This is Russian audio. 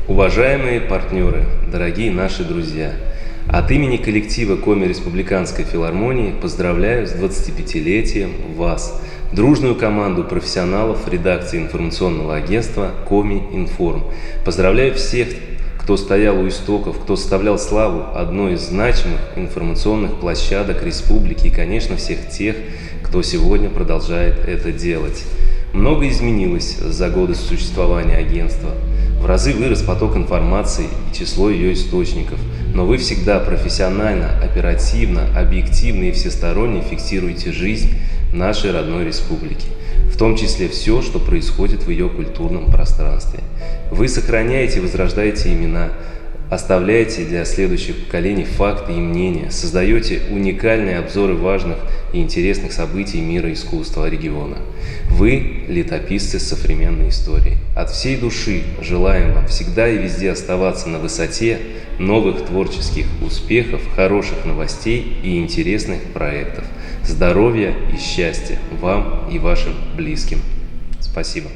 Уважаемые партнеры, дорогие наши друзья, от имени коллектива Коми Республиканской филармонии поздравляю с 25-летием вас, дружную команду профессионалов редакции информационного агентства Коми Информ. Поздравляю всех, кто стоял у истоков, кто составлял славу одной из значимых информационных площадок республики и, конечно, всех тех, кто сегодня продолжает это делать. Много изменилось за годы существования агентства. В разы вырос поток информации и число ее источников, но вы всегда профессионально, оперативно, объективно и всесторонне фиксируете жизнь нашей родной республики, в том числе все, что происходит в ее культурном пространстве. Вы сохраняете и возрождаете имена, оставляете для следующих поколений факты и мнения, создаете уникальные обзоры важных и интересных событий мира искусства региона. Вы – летописцы современной истории. От всей души желаем вам всегда и везде оставаться на высоте новых творческих успехов, хороших новостей и интересных проектов. Здоровья и счастья вам и вашим близким. Спасибо.